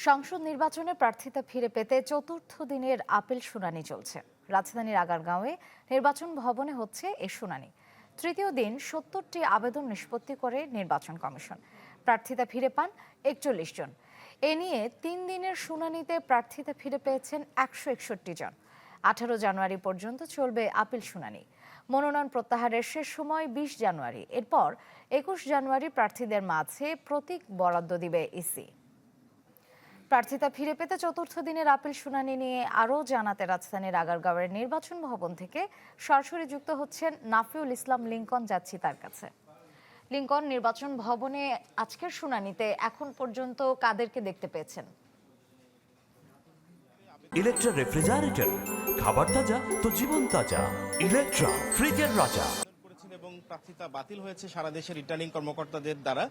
সংসদ নির্বাচনে প্রার্থিতা ফিরে পেতে চতুর্থ দিনের আপিল শুনানি চলছে। রাজধানীর আগারগাঁওয়ে নির্বাচন ভবনে হচ্ছে এ শুনানি। তৃতীয় দিন ৭০টি আবেদন নিষ্পত্তি করে নির্বাচন কমিশন। প্রার্থিতা ফিরে পান ৪১ জন। এ নিয়ে ৩ দিনের শুনানিতে প্রার্থিতা ফিরে পেয়েছেন ১৬১ জন। ১৮ জানুয়ারি পর্যন্ত চলবে আপিল শুনানি। মনোনয়ন প্রত্যাহারের শেষ সময় ২০ জানুয়ারি। এরপর ২১ জানুয়ারি প্রার্থীদের মাঝে প্রতীক বরাদ্দ দিবে ইসি। প্রার্থিতা ফিরে পেতে চতুর্থ দিনের আপিল শুনানি নিয়ে আরও জানাতে রাজধানীর আগারগাঁওয়ের নির্বাচন ভবন থেকে সরাসরি যুক্ত হচ্ছেন নাফিউল ইসলাম লিংকন। যাচ্ছি তার কাছে। লিংকন, নির্বাচন ভবনে আজকের শুনানিতে এখন পর্যন্ত কাদেরকে দেখতে পেয়েছেন? ইলেকট্রা রেফ্রিজারেটর, খাবার তাজা তো জীবন তাজা। ইলেকট্রা, ফ্রিজের রাজা। এবং প্রার্থিতা বাতিল হয়েছে সারা দেশের রিটার্নিং কর্মকর্তাদের দ্বারা।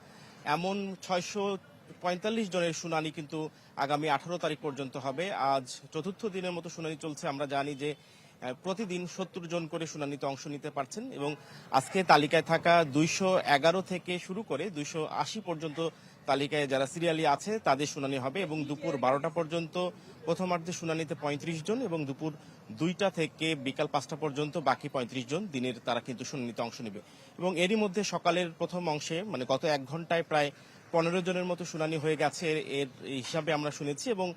এমন ৬৪৫ জনের শুনানি কিন্তু আগামী ১৮ তারিখ পর্যন্ত হবে। আজ চতুর্থ দিনের মতো শুনানি চলছে। আমরা জানি যে প্রতিদিন ৭০ জন করে শুনানিতে অংশ নিতে পারছেন এবং আজকে তালিকায় থাকা ২১১ থেকে শুরু করে ২৮০ পর্যন্ত তালিকায় যারা সিরিয়ালি আছে তাদের শুনানি হবে এবং দুপুর ১২টা পর্যন্ত প্রথমার্ধে শুনানিতে ৩৫ জন এবং দুপুর ২টা থেকে বিকাল ৫টা পর্যন্ত বাকি ৩৫ জন দিনের তারা কিন্তু শুনানিতে অংশ নেবে। এবং এরই মধ্যে সকালের প্রথম অংশে মানে গত ১ ঘন্টায় প্রায় ১৫ জনের মতো শুনানি হয়ে গেছে এর হিসাবে আমরা শুনেছি এবং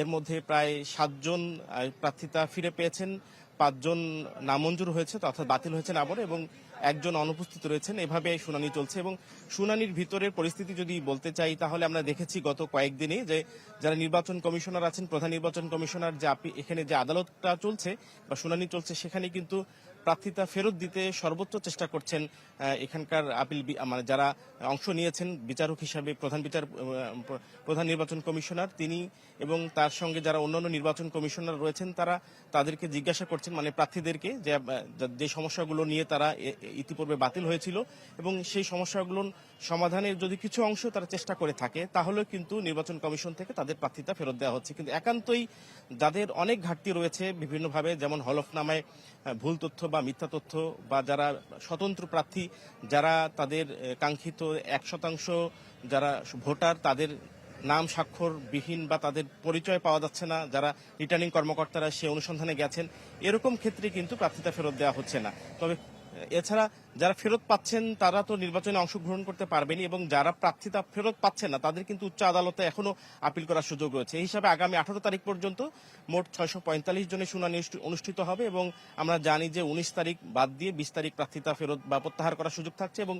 এর মধ্যে প্রায় ৭ জন প্রার্থিতা ফিরে পেয়েছেন, ৫ জন নামঞ্জুর হয়েছে অর্থাৎ বাতিল হয়েছেন আবার এবং একজন অনুপস্থিত রয়েছেন। এভাবে শুনানি চলছে এবং শুনানির ভিতরের পরিস্থিতি যদি বলতে চাই তাহলে আমরা দেখেছি গত কয়েকদিনে যে যারা নির্বাচন কমিশনার আছেন, প্রধান নির্বাচন কমিশনার যে এখানে যে আদালতটা চলছে বা শুনানি চলছে সেখানে কিন্তু প্রার্থিতা ফেরত দিতে সর্বোচ্চ চেষ্টা করছেন এখানকার আপিল মানে যারা অংশ নিয়েছেন বিচারক হিসাবে প্রধান নির্বাচন কমিশনার তিনি এবং তার সঙ্গে যারা অন্যান্য নির্বাচন কমিশনার রয়েছেন তারা তাদেরকে জিজ্ঞাসা করছেন মানে প্রার্থীদেরকে যে সমস্যাগুলো নিয়ে তারা ইতিপূর্বে বাতিল হয়েছিল এবং সেই সমস্যাগুলো সমাধানের যদি কিছু অংশ তারা চেষ্টা করে থাকে তাহলে কিন্তু নির্বাচন কমিশন থেকে তাদের প্রার্থিতা ফেরত দেওয়া হচ্ছে। কিন্তু একান্তই যাদের অনেক ঘাটতি রয়েছে বিভিন্নভাবে, যেমন হলফনামায় ভুল তথ্য বা মিথ্যা তথ্য বা যারা স্বতন্ত্র প্রার্থী যারা তাদের কাঙ্ক্ষিত ১% যারা ভোটার তাদের নাম স্বাক্ষর বিহীন বা তাদের পরিচয় পাওয়া যাচ্ছে না, যারা রিটার্নিং কর্মকর্তারা সে অনুসন্ধানে গেছেন, এরকম ক্ষেত্রে কিন্তু প্রার্থিতা ফেরত দেওয়া হচ্ছে না। তবে এছাড়া যারা ফেরত পাচ্ছেন তারা তো নির্বাচনে অংশগ্রহণ করতে পারবেনই এবং যারা প্রার্থিতা ফেরত পাচ্ছেন না তাদের কিন্তু উচ্চ আদালতে এখনো আপিল করার সুযোগ রয়েছে। এই হিসাবে আগামী ১৮ তারিখ পর্যন্ত মোট ৬৪৫ জনের শুনানি অনুষ্ঠিত হবে এবং আমরা জানি যে ১৯ তারিখ বাদ দিয়ে ২০ তারিখ প্রার্থিতা ফেরত বা প্রত্যাহার করার সুযোগ থাকছে এবং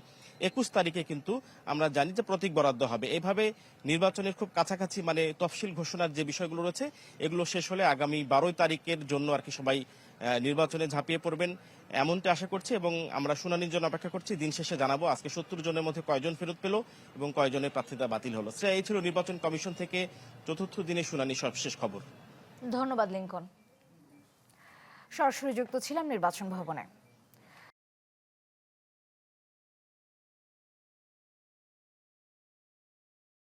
২১ তারিখে কিন্তু আমরা জানি যে প্রতীক বরাদ্দ হবে। এভাবে নির্বাচনের খুব কাছাকাছি মানে তফসিল ঘোষণার যে বিষয়গুলো রয়েছে এগুলো শেষ হলে আগামী ১২ তারিখের জন্য আর কি সবাই নির্বাচনে ঝাঁপিয়ে পড়বেন এমনটা আশা করছি এবং আমরা শুনানির জন্য অপেক্ষা করছি। দিন শেষে জানাবো আজকে ৭০ জনের মধ্যে কয়জন ফেরত পেল এবং কয়জনের প্রার্থিতা বাতিল হলো। এই ছিল নির্বাচন কমিশন থেকে চতুর্থ দিনের শুনানি সর্বশেষ খবর। ধন্যবাদ লিংকন। সরাসরি যুক্ত ছিলাম নির্বাচন ভবনে।